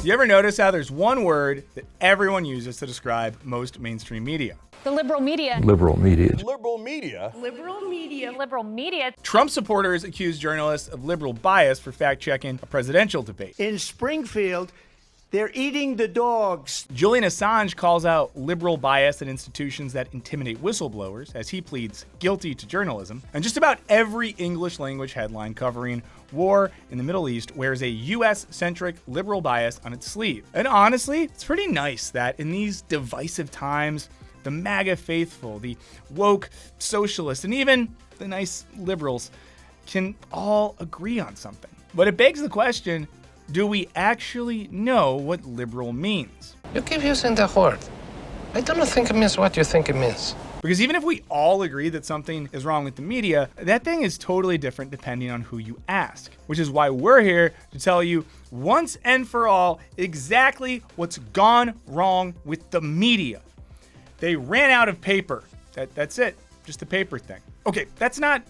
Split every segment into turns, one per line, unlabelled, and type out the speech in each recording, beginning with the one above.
You ever notice how there's one word that everyone uses to describe most mainstream media?
The liberal media.
Liberal media.
Liberal media.
Liberal media. Liberal media.
Trump supporters accuse journalists of liberal bias for fact-checking a presidential debate.
In Springfield, they're eating the dogs.
Julian Assange calls out liberal bias in institutions that intimidate whistleblowers as he pleads guilty to journalism. And just about every English language headline covering war in the Middle East wears a US-centric liberal bias on its sleeve. And honestly, it's pretty nice that in these divisive times, the MAGA faithful, the woke socialists, and even the nice liberals can all agree on something. But it begs the question, do we actually know what liberal means?
You keep using the word. I don't think it means what you think it means.
Because even if we all agree that something is wrong with the media, that thing is totally different depending on who you ask. Which is why we're here to tell you once and for all exactly what's gone wrong with the media. They ran out of paper. That's it. Just the paper thing. Okay, it's not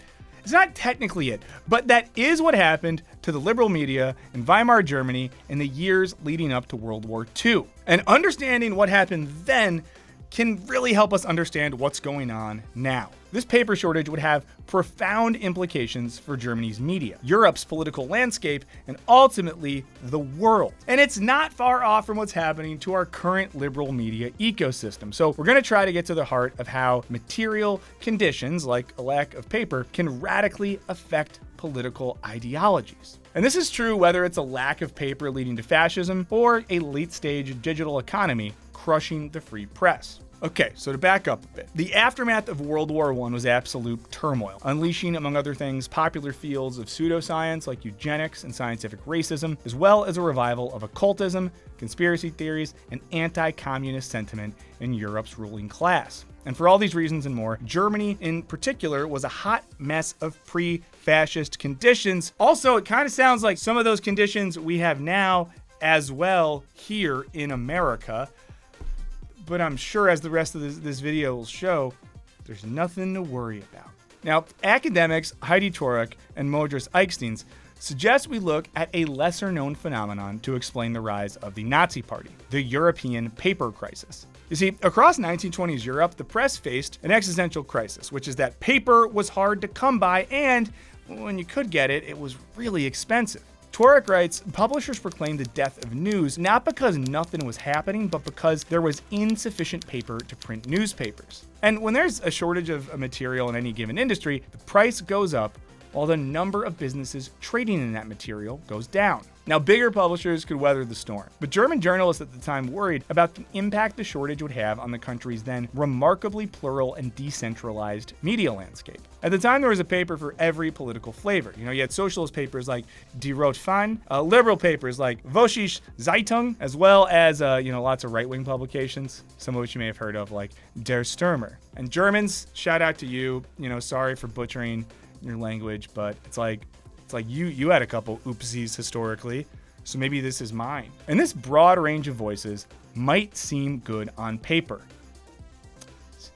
technically it, but that is what happened to the liberal media in Weimar Germany in the years leading up to World War II. And understanding what happened then can really help us understand what's going on now. This paper shortage would have profound implications for Germany's media, Europe's political landscape, and ultimately the world. And it's not far off from what's happening to our current liberal media ecosystem. So we're going to try to get to the heart of how material conditions, like a lack of paper, can radically affect political ideologies. And this is true whether it's a lack of paper leading to fascism or a late-stage digital economy crushing the free press. Okay, so to back up a bit, the aftermath of World War I was absolute turmoil, unleashing, among other things, popular fields of pseudoscience like eugenics and scientific racism, as well as a revival of occultism, conspiracy theories, and anti-communist sentiment in Europe's ruling class. And for all these reasons and more, Germany in particular was a hot mess of pre-fascist conditions. Also, it kind of sounds like some of those conditions we have now as well here in America. But I'm sure as the rest of this video will show, there's nothing to worry about. Now, academics Heidi Torek and Modris Eichsteins suggest we look at a lesser-known phenomenon to explain the rise of the Nazi Party, the European paper crisis. You see, across 1920s Europe, the press faced an existential crisis, which is that paper was hard to come by, and when you could get it, it was really expensive. Torek writes, publishers proclaimed the death of news not because nothing was happening, but because there was insufficient paper to print newspapers. And when there's a shortage of a material in any given industry, the price goes up while the number of businesses trading in that material goes down. Now, bigger publishers could weather the storm, but German journalists at the time worried about the impact the shortage would have on the country's then remarkably plural and decentralized media landscape. At the time, there was a paper for every political flavor. You had socialist papers like Die Rote Fahne, liberal papers like Vossische Zeitung, as well as, lots of right-wing publications, some of which you may have heard of, like Der Stürmer. And Germans, shout out to you, sorry for butchering your language, but it's like you had a couple oopsies historically, so maybe this is mine. And this broad range of voices might seem good on paper.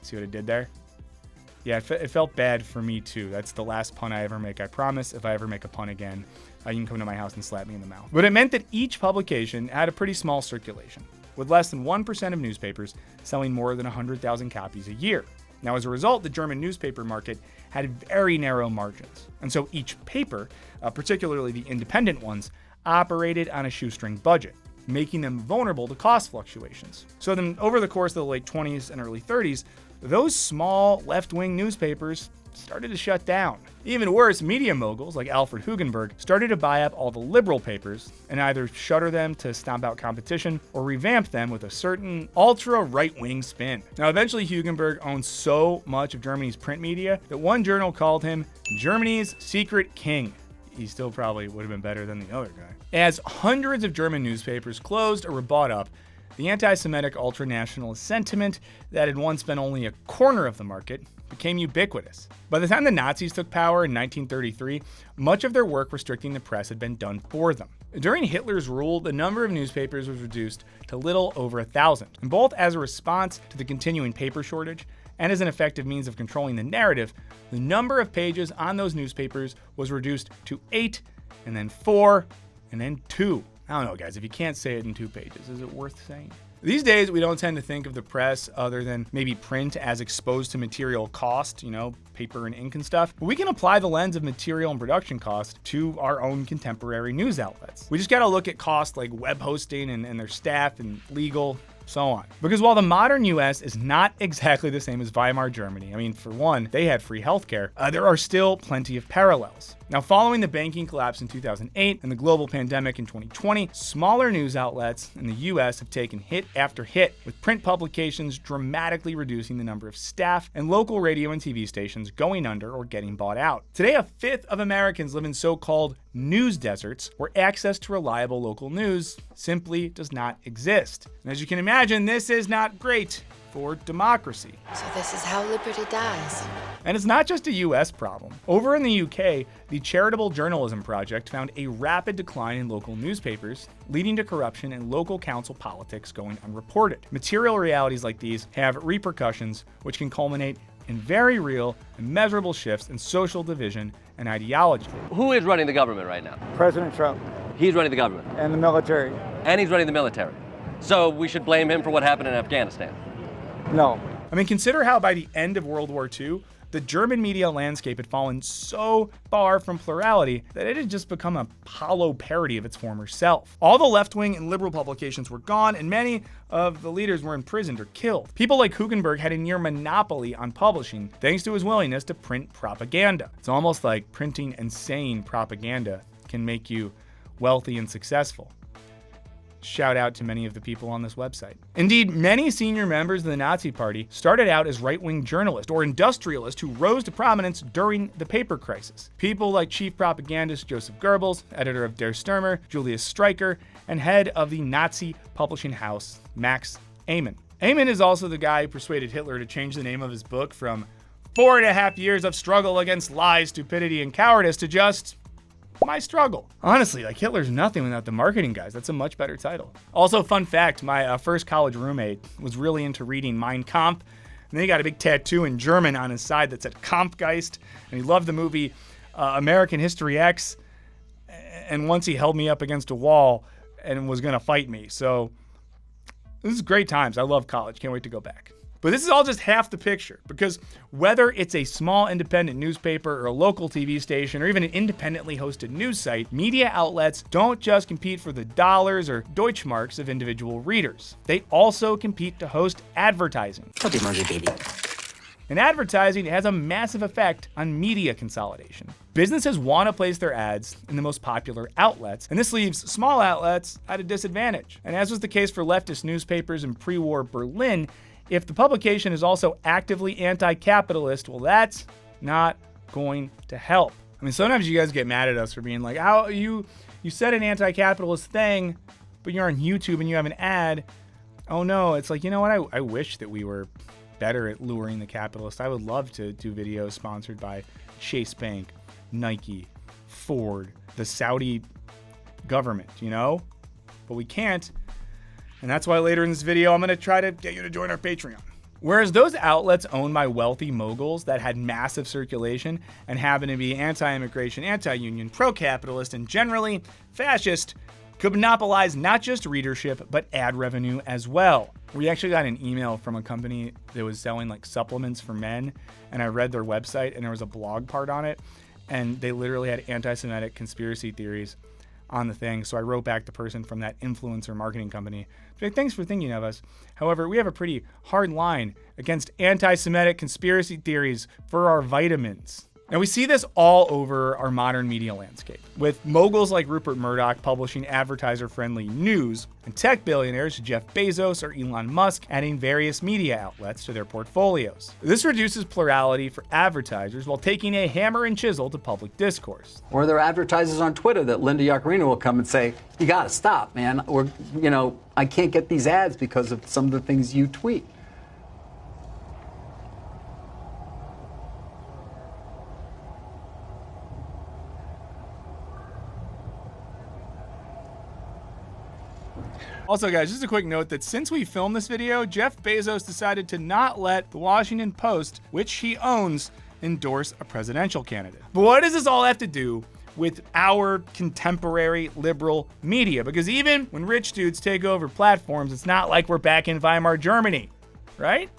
See what I did there? Yeah, it felt bad for me too. That's the last pun I ever make, I promise. If I ever make a pun again, you can come to my house and slap me in the mouth. But it meant that each publication had a pretty small circulation, with less than 1% of newspapers selling more than 100,000 copies a year. Now, as a result, the German newspaper market had very narrow margins. And so each paper, particularly the independent ones, operated on a shoestring budget, making them vulnerable to cost fluctuations. So then over the course of the late 20s and early 30s, those small left-wing newspapers started to shut down. Even worse, media moguls like Alfred Hugenberg started to buy up all the liberal papers and either shutter them to stomp out competition or revamp them with a certain ultra-right-wing spin. Now, eventually Hugenberg owned so much of Germany's print media that one journal called him Germany's secret king. He still probably would have been better than the other guy. As hundreds of German newspapers closed or were bought up, the anti-Semitic ultra-nationalist sentiment that had once been only a corner of the market became ubiquitous. By the time the Nazis took power in 1933, much of their work restricting the press had been done for them. During Hitler's rule, the number of newspapers was reduced to little over 1,000, and both as a response to the continuing paper shortage and as an effective means of controlling the narrative, the number of pages on those newspapers was reduced to 8, and then 4, and then 2. I don't know, guys. If you can't say it in 2 pages, is it worth saying? These days, we don't tend to think of the press other than maybe print as exposed to material cost, paper and ink and stuff. But we can apply the lens of material and production cost to our own contemporary news outlets. We just gotta look at costs like web hosting and their staff and legal, so on. Because while the modern US is not exactly the same as Weimar Germany, I mean, for one, they had free healthcare, there are still plenty of parallels. Now, following the banking collapse in 2008 and the global pandemic in 2020, smaller news outlets in the US have taken hit after hit, with print publications dramatically reducing the number of staff and local radio and TV stations going under or getting bought out. Today, a fifth of Americans live in so-called news deserts, where access to reliable local news simply does not exist. And as you can imagine, this is not great for democracy.
So this is how liberty dies.
And it's not just a US problem. Over in the UK, the Charitable Journalism Project found a rapid decline in local newspapers, leading to corruption and local council politics going unreported. Material realities like these have repercussions which can culminate in very real and measurable shifts in social division and ideology.
Who is running the government right now?
President Trump.
He's running the government.
And the military.
And he's running the military. So we should blame him for what happened in Afghanistan.
No.
I mean, consider how by the end of World War II, the German media landscape had fallen so far from plurality that it had just become a hollow parody of its former self. All the left-wing and liberal publications were gone, and many of the leaders were imprisoned or killed. People like Hugenberg had a near monopoly on publishing, thanks to his willingness to print propaganda. It's almost like printing and saying propaganda can make you wealthy and successful. Shout out to many of the people on this website. Indeed, many senior members of the Nazi Party started out as right-wing journalists or industrialists who rose to prominence during the paper crisis. People like chief propagandist Joseph Goebbels, editor of Der Stürmer, Julius Streicher, and head of the Nazi publishing house, Max Amann. Amann is also the guy who persuaded Hitler to change the name of his book from 4.5 years of struggle against lies, stupidity, and cowardice to just My Struggle. Honestly, Hitler's nothing without the marketing guys. That's a much better title. Also, fun fact, my first college roommate was really into reading Mein Kampf, and then he got a big tattoo in German on his side that said Kampfgeist, and he loved the movie American History X, and once he held me up against a wall and was gonna fight me. So this is great times. I love college. Can't wait to go back. But this is all just half the picture, because whether it's a small independent newspaper or a local TV station or even an independently hosted news site, media outlets don't just compete for the dollars or Deutschmarks of individual readers. They also compete to host advertising. And advertising has a massive effect on media consolidation. Businesses want to place their ads in the most popular outlets, and this leaves small outlets at a disadvantage. And as was the case for leftist newspapers in pre-war Berlin, if the publication is also actively anti-capitalist, well, that's not going to help. I mean, sometimes you guys get mad at us for being like, "How you said an anti-capitalist thing, but you're on YouTube and you have an ad." Oh no, it's like, you know what? I wish that we were better at luring the capitalist. I would love to do videos sponsored by Chase Bank, Nike, Ford, the Saudi government, But we can't. And that's why later in this video, I'm going to try to get you to join our Patreon. Whereas those outlets owned by wealthy moguls that had massive circulation and happen to be anti-immigration, anti-union, pro-capitalist, and generally fascist, could monopolize not just readership, but ad revenue as well. We actually got an email from a company that was selling supplements for men, and I read their website, and there was a blog part on it, and they literally had anti-Semitic conspiracy theories on the thing. So I wrote back the person from that influencer marketing company. Thanks for thinking of us. However, we have a pretty hard line against anti-Semitic conspiracy theories for our vitamins. Now, we see this all over our modern media landscape, with moguls like Rupert Murdoch publishing advertiser-friendly news, and tech billionaires Jeff Bezos or Elon Musk adding various media outlets to their portfolios. This reduces plurality for advertisers while taking a hammer and chisel to public discourse.
Or there are advertisers on Twitter that Linda Yaccarino will come and say, "You gotta stop, man," or, "I can't get these ads because of some of the things you tweet."
Also, guys, just a quick note that since we filmed this video, Jeff Bezos decided to not let the Washington Post, which he owns, endorse a presidential candidate. But what does this all have to do with our contemporary liberal media. Because even when rich dudes take over platforms, it's not like we're back in Weimar Germany, right?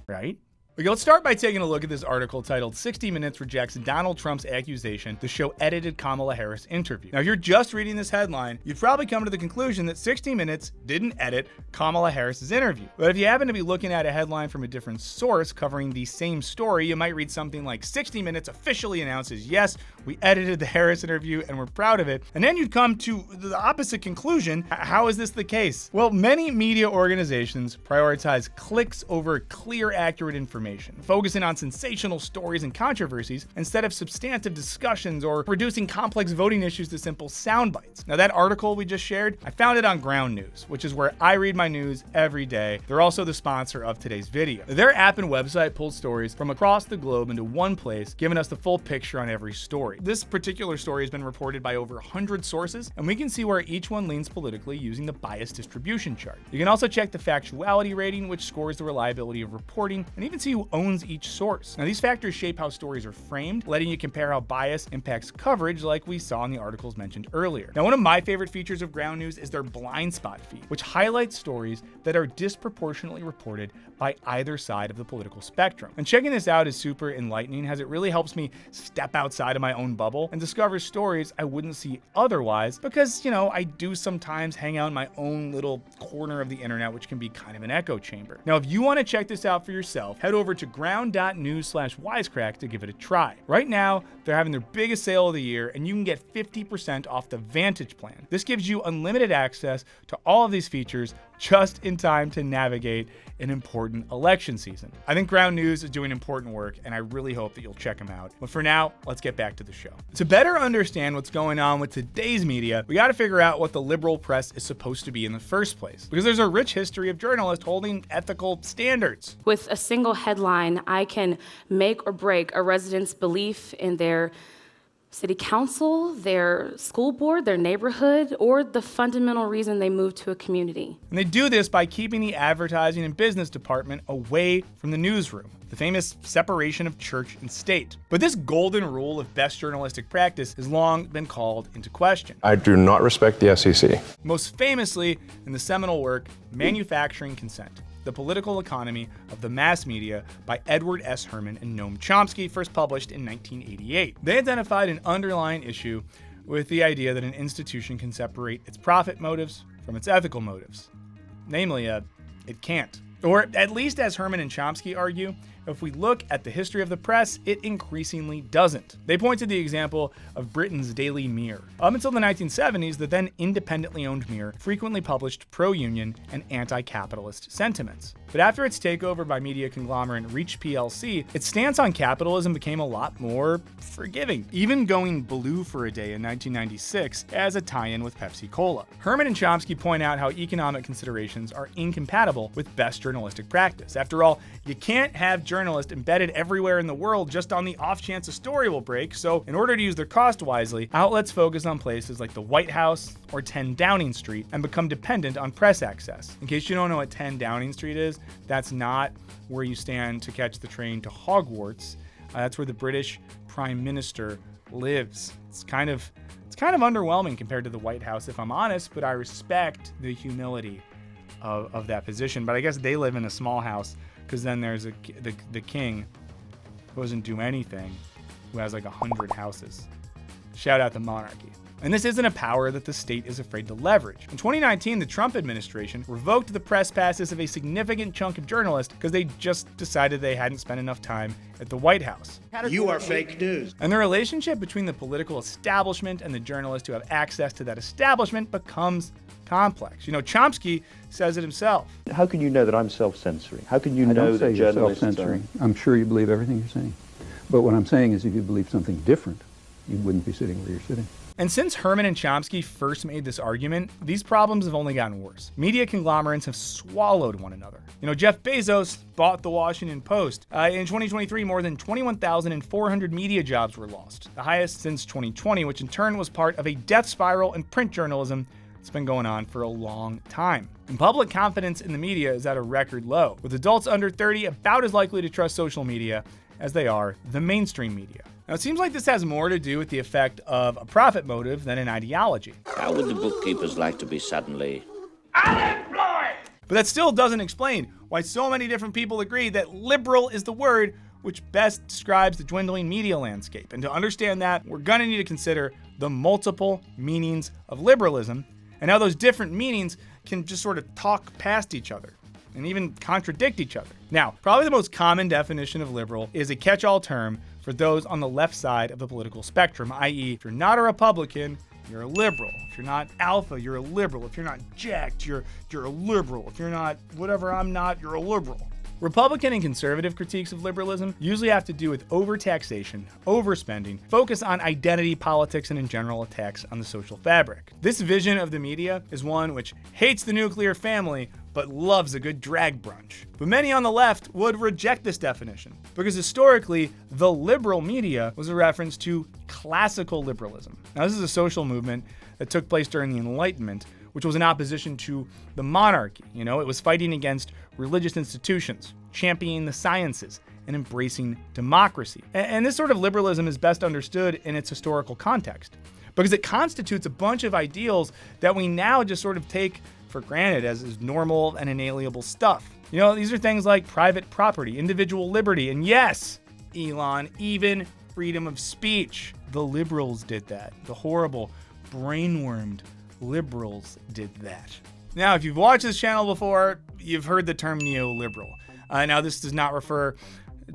Right? Okay, let's start by taking a look at this article titled 60 Minutes Rejects Donald Trump's Accusation the Show Edited Kamala Harris Interview. Now, if you're just reading this headline, you'd probably come to the conclusion that 60 Minutes didn't edit Kamala Harris's interview. But if you happen to be looking at a headline from a different source covering the same story, you might read something like 60 Minutes officially announces, yes, we edited the Harris interview and we're proud of it. And then you'd come to the opposite conclusion. How is this the case? Well, many media organizations prioritize clicks over clear, accurate information, focusing on sensational stories and controversies instead of substantive discussions or reducing complex voting issues to simple sound bites. Now, that article we just shared, I found it on Ground News, which is where I read my news every day. They're also the sponsor of today's video. Their app and website pulls stories from across the globe into one place, giving us the full picture on every story. This particular story has been reported by over 100 sources, and we can see where each one leans politically using the bias distribution chart. You can also check the factuality rating, which scores the reliability of reporting, and even see who owns each source. Now, these factors shape how stories are framed, letting you compare how bias impacts coverage like we saw in the articles mentioned earlier. Now, one of my favorite features of Ground News is their blind spot feed, which highlights stories that are disproportionately reported by either side of the political spectrum. And checking this out is super enlightening, as it really helps me step outside of my own bubble and discover stories I wouldn't see otherwise, because, I do sometimes hang out in my own little corner of the internet, which can be kind of an echo chamber. Now, if you want to check this out for yourself, head over to ground.news/wisecrack to give it a try. Right now, they're having their biggest sale of the year, and you can get 50% off the Vantage plan. This gives you unlimited access to all of these features just in time to navigate an important election season. I think Ground News is doing important work, and I really hope that you'll check them out. But for now, let's get back to the show. To better understand what's going on with today's media, we got to figure out what the liberal press is supposed to be in the first place, because there's a rich history of journalists holding ethical standards.
With a single headline, I can make or break a resident's belief in their city council, their school board, their neighborhood, or the fundamental reason they moved to a community.
And they do this by keeping the advertising and business department away from the newsroom, the famous separation of church and state. But this golden rule of best journalistic practice has long been called into question.
I do not respect the SEC.
Most famously in the seminal work, Manufacturing Consent: The Political Economy of the Mass Media by Edward S. Herman and Noam Chomsky, first published in 1988. They identified an underlying issue with the idea that an institution can separate its profit motives from its ethical motives. Namely, it can't. Or at least, as Herman and Chomsky argue, if we look at the history of the press, it increasingly doesn't. They point to the example of Britain's Daily Mirror. Up until the 1970s, the then independently owned Mirror frequently published pro-union and anti-capitalist sentiments. But after its takeover by media conglomerate Reach plc, its stance on capitalism became a lot more forgiving, even going blue for a day in 1996 as a tie-in with Pepsi Cola. Herman and Chomsky point out how economic considerations are incompatible with best journalistic practice. After all, you can't have journalists embedded everywhere in the world just on the off chance a story will break, so in order to use their cost wisely, outlets focus on places like the White House or 10 Downing Street and become dependent on press access. In case you don't know what 10 Downing Street is, that's not where you stand to catch the train to Hogwarts. That's where the British Prime Minister lives. It's kind of underwhelming compared to the White House, if I'm honest, but I respect the humility of that position. But I guess they live in a small house, because then there's the king, who doesn't do anything, who has like 100 houses. Shout out the monarchy. And this isn't a power that the state is afraid to leverage. In 2019, the Trump administration revoked the press passes of a significant chunk of journalists because they just decided they hadn't spent enough time at the White House.
You are fake news.
And the relationship between the political establishment and the journalists who have access to that establishment becomes complex. Chomsky says it himself.
How can you know that I'm self-censoring? How can you know that
you're
journalists
self-censoring? I'm sure you believe everything you're saying. But what I'm saying is if you believe something different, you wouldn't be sitting where you're sitting.
And since Herman and Chomsky first made this argument, these problems have only gotten worse. Media conglomerates have swallowed one another. Jeff Bezos bought the Washington Post. In 2023, more than 21,400 media jobs were lost, the highest since 2020, which in turn was part of a death spiral in print journalism that's been going on for a long time. And public confidence in the media is at a record low, with adults under 30 about as likely to trust social media as they are the mainstream media. Now, it seems like this has more to do with the effect of a profit motive than an ideology.
How would the bookkeepers like to be suddenly
unemployed? But that still doesn't explain why so many different people agree that liberal is the word which best describes the dwindling media landscape. And to understand that, we're gonna need to consider the multiple meanings of liberalism and how those different meanings can just sort of talk past each other and even contradict each other. Now, probably the most common definition of liberal is a catch-all term for those on the left side of the political spectrum, i.e., if you're not a Republican, you're a liberal. If you're not alpha, you're a liberal. If you're not jacked, you're a liberal. If you're not whatever I'm not, you're a liberal. Republican and conservative critiques of liberalism usually have to do with overtaxation, overspending, focus on identity politics, and in general attacks on the social fabric. This vision of the media is one which hates the nuclear family but loves a good drag brunch. But many on the left would reject this definition because historically, the liberal media was a reference to classical liberalism. Now, this is a social movement that took place during the Enlightenment, which was in opposition to the monarchy. It was fighting against religious institutions, championing the sciences, and embracing democracy. And this sort of liberalism is best understood in its historical context because it constitutes a bunch of ideals that we now just sort of take for granted as normal and inalienable stuff. These are things like private property, individual liberty, and yes, Elon, even freedom of speech. The liberals did that. The horrible, brainwormed liberals did that. Now, if you've watched this channel before, you've heard the term neoliberal. Now, this does not refer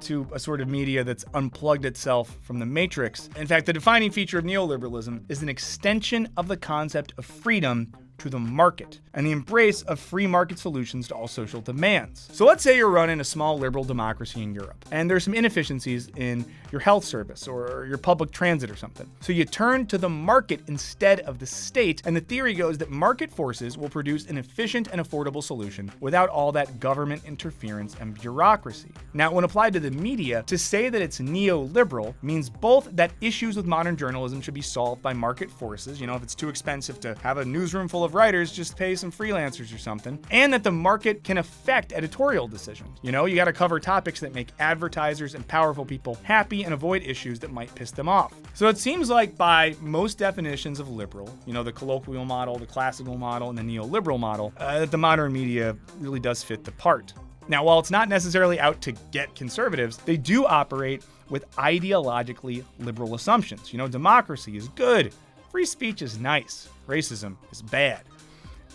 to a sort of media that's unplugged itself from the matrix. In fact, the defining feature of neoliberalism is an extension of the concept of freedom to the market and the embrace of free market solutions to all social demands. So let's say you're running a small liberal democracy in Europe and there's some inefficiencies in your health service or your public transit or something. So you turn to the market instead of the state, and the theory goes that market forces will produce an efficient and affordable solution without all that government interference and bureaucracy. Now, when applied to the media, to say that it's neoliberal means both that issues with modern journalism should be solved by market forces, if it's too expensive to have a newsroom full of writers, just pay some freelancers or something, and that the market can affect editorial decisions. You gotta cover topics that make advertisers and powerful people happy and avoid issues that might piss them off. So it seems like by most definitions of liberal, the colloquial model, the classical model, and the neoliberal model, that the modern media really does fit the part. Now, while it's not necessarily out to get conservatives, they do operate with ideologically liberal assumptions. Democracy is good, free speech is nice, racism is bad.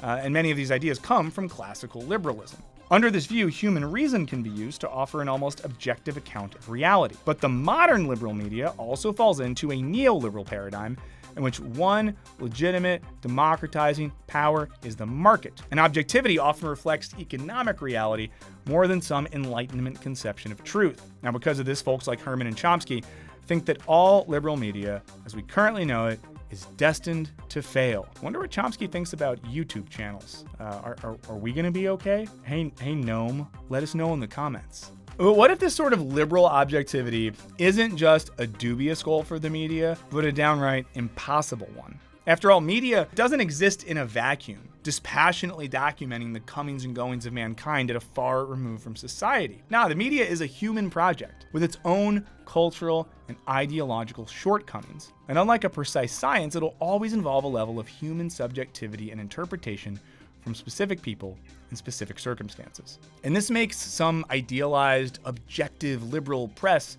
And many of these ideas come from classical liberalism. Under this view, human reason can be used to offer an almost objective account of reality. But the modern liberal media also falls into a neoliberal paradigm in which one legitimate, democratizing power is the market. And objectivity often reflects economic reality more than some Enlightenment conception of truth. Now, because of this, folks like Herman and Chomsky think that all liberal media, as we currently know it, is destined to fail. Wonder what Chomsky thinks about YouTube channels. Are we gonna be okay? Hey Gnome, let us know in the comments. What if this sort of liberal objectivity isn't just a dubious goal for the media, but a downright impossible one? After all, media doesn't exist in a vacuum, dispassionately documenting the comings and goings of mankind at a far remove from society. Now, the media is a human project with its own cultural and ideological shortcomings. And unlike a precise science, it'll always involve a level of human subjectivity and interpretation from specific people in specific circumstances. And this makes some idealized, objective, liberal press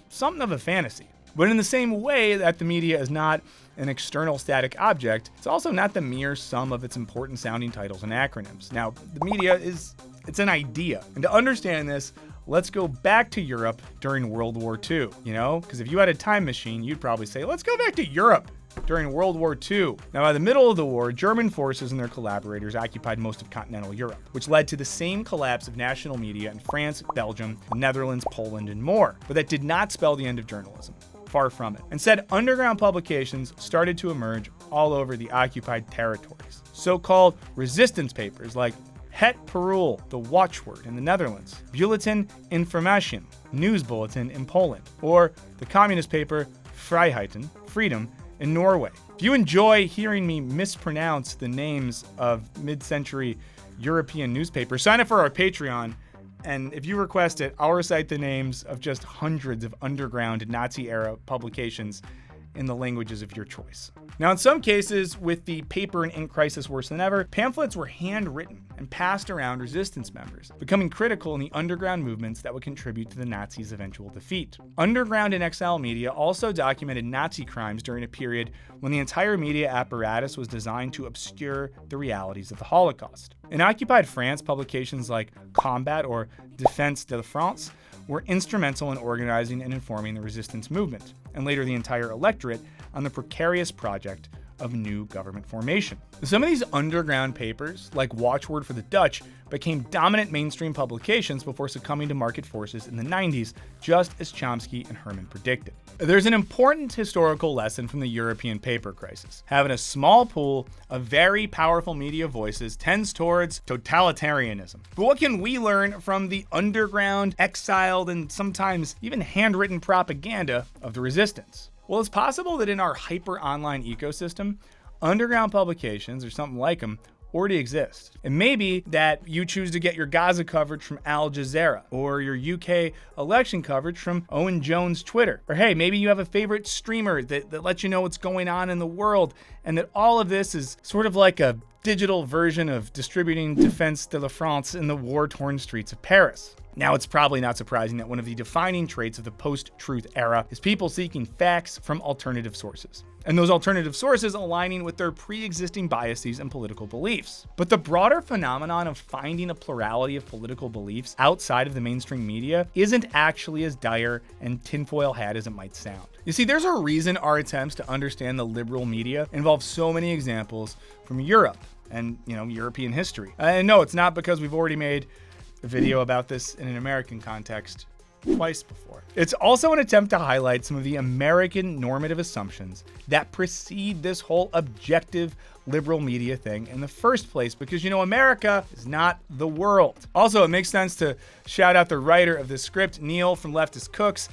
something of a fantasy. But in the same way that the media is not an external static object, it's also not the mere sum of its important sounding titles and acronyms. Now, the media it's an idea. And to understand this, let's go back to Europe during World War II, because if you had a time machine, you'd probably say, let's go back to Europe during World War II. Now, by the middle of the war, German forces and their collaborators occupied most of continental Europe, which led to the same collapse of national media in France, Belgium, the Netherlands, Poland, and more. But that did not spell the end of journalism. Far from it. Instead, underground publications started to emerge all over the occupied territories. So-called resistance papers like Het Parool, the Watchword in the Netherlands, Bulletin Information, News Bulletin in Poland, or the communist paper Vrijheten, Freedom, in Norway. If you enjoy hearing me mispronounce the names of mid-century European newspapers, sign up for our Patreon And if you request it, I'll recite the names of just hundreds of underground Nazi-era publications in the languages of your choice. Now, in some cases, with the paper and ink crisis worse than ever, pamphlets were handwritten and passed around resistance members, becoming critical in the underground movements that would contribute to the Nazis' eventual defeat. Underground and exile media also documented Nazi crimes during a period when the entire media apparatus was designed to obscure the realities of the Holocaust. In occupied France, publications like Combat or Défense de la France were instrumental in organizing and informing the resistance movement, and later the entire electorate, on the precarious project of new government formation. Some of these underground papers, like Watchword for the Dutch, became dominant mainstream publications before succumbing to market forces in the 90s, just as Chomsky and Herman predicted. There's an important historical lesson from the European paper crisis. Having a small pool of very powerful media voices tends towards totalitarianism. But what can we learn from the underground, exiled, and sometimes even handwritten propaganda of the resistance? Well, it's possible that in our hyper-online ecosystem, underground publications, or something like them, already exist. It may be that you choose to get your Gaza coverage from Al Jazeera, or your UK election coverage from Owen Jones' Twitter. Or hey, maybe you have a favorite streamer that lets you know what's going on in the world, and that all of this is sort of like a digital version of distributing Défense de la France in the war-torn streets of Paris. Now, it's probably not surprising that one of the defining traits of the post-truth era is people seeking facts from alternative sources, and those alternative sources aligning with their pre-existing biases and political beliefs. But the broader phenomenon of finding a plurality of political beliefs outside of the mainstream media isn't actually as dire and tinfoil hat as it might sound. You see, there's a reason our attempts to understand the liberal media involve so many examples from Europe and, European history. And no, it's not because we've already made a video about this in an American context twice before. It's also an attempt to highlight some of the American normative assumptions that precede this whole objective liberal media thing in the first place, because America is not the world. Also, it makes sense to shout out the writer of this script, Neil from Leftist Cooks,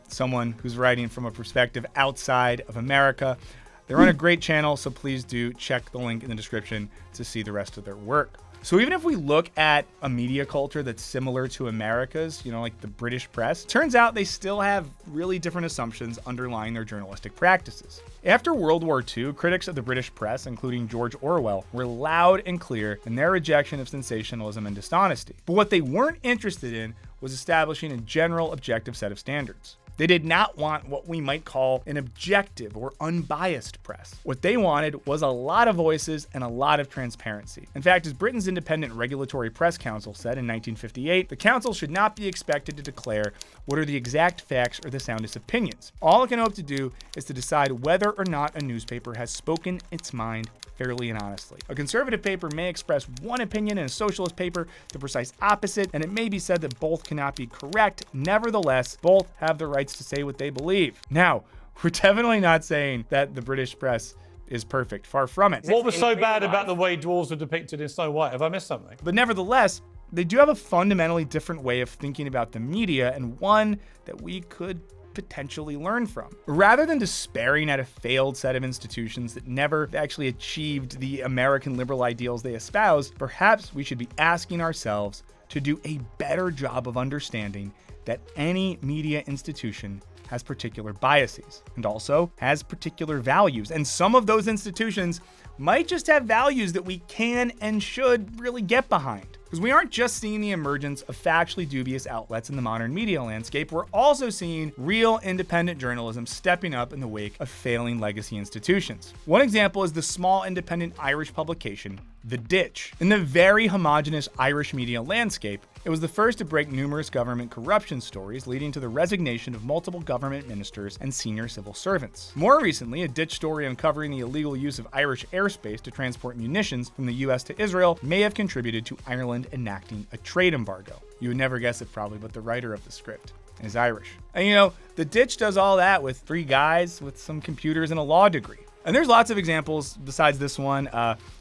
someone who's writing from a perspective outside of America. They're on a great channel, so please do check the link in the description to see the rest of their work. So even if we look at a media culture that's similar to America's, like the British press, turns out they still have really different assumptions underlying their journalistic practices. After World War II, critics of the British press, including George Orwell, were loud and clear in their rejection of sensationalism and dishonesty. But what they weren't interested in was establishing a general objective set of standards. They did not want what we might call an objective or unbiased press. What they wanted was a lot of voices and a lot of transparency. In fact, as Britain's Independent Regulatory Press Council said in 1958, the council should not be expected to declare what are the exact facts or the soundest opinions. All it can hope to do is to decide whether or not a newspaper has spoken its mind fairly and honestly. A conservative paper may express one opinion and a socialist paper the precise opposite, and it may be said that both cannot be correct. Nevertheless, both have the rights to say what they believe. Now, we're definitely not saying that the British press is perfect. Far from it.
What was so bad about the way dwarves were depicted in Snow White? Have I missed something?
But nevertheless, they do have a fundamentally different way of thinking about the media, and one that we could potentially learn from. Rather than despairing at a failed set of institutions that never actually achieved the American liberal ideals they espouse, perhaps we should be asking ourselves to do a better job of understanding that any media institution has particular biases and also has particular values. And some of those institutions might just have values that we can and should really get behind. Because we aren't just seeing the emergence of factually dubious outlets in the modern media landscape, we're also seeing real independent journalism stepping up in the wake of failing legacy institutions. One example is the small independent Irish publication, The Ditch. In the very homogenous Irish media landscape, it was the first to break numerous government corruption stories, leading to the resignation of multiple government ministers and senior civil servants. More recently, a Ditch story uncovering the illegal use of Irish airspace to transport munitions from the US to Israel may have contributed to Ireland enacting a trade embargo. You would never guess it probably, but the writer of the script is Irish. And The Ditch does all that with 3 guys with some computers and a law degree. And there's lots of examples besides this one.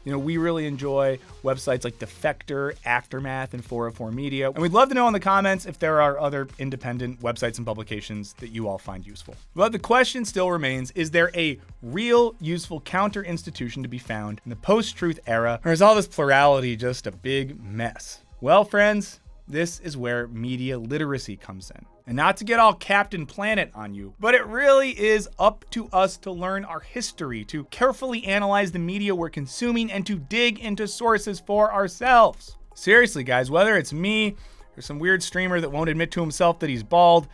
We really enjoy websites like Defector, Aftermath, and 404 Media. And we'd love to know in the comments if there are other independent websites and publications that you all find useful. But the question still remains, is there a real useful counter institution to be found in the post-truth era? Or is all this plurality just a big mess? Well, friends, This is where media literacy comes in. And not to get all Captain Planet on you, but it really is up to us to learn our history, to carefully analyze the media we're consuming, and to dig into sources for ourselves. Seriously, guys, whether it's me or some weird streamer that won't admit to himself that he's bald,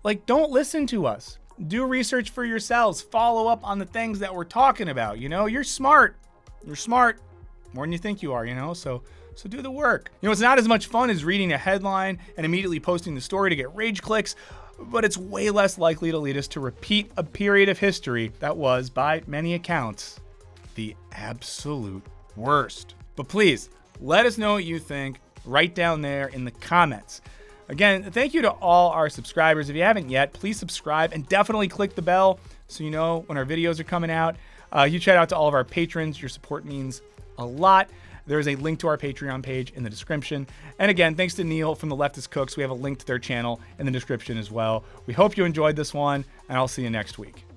like, don't listen to us. Do research for yourselves. Follow up on the things that we're talking about. You know, you're smart. You're smart more than you think you are, you know, so do the work. You know, it's not as much fun as reading a headline and immediately posting the story to get rage clicks, but it's way less likely to lead us to repeat a period of history that was, by many accounts, the absolute worst. But please, let us know what you think right down there in the comments. Again, thank you to all our subscribers. If you haven't yet, please subscribe and definitely click the bell so you know when our videos are coming out. Huge shout out to all of our patrons. Your support means a lot. There is a link to our Patreon page in the description. And again, thanks to Neil from the Leftist Cooks. We have a link to their channel in the description as well. We hope you enjoyed this one, and I'll see you next week.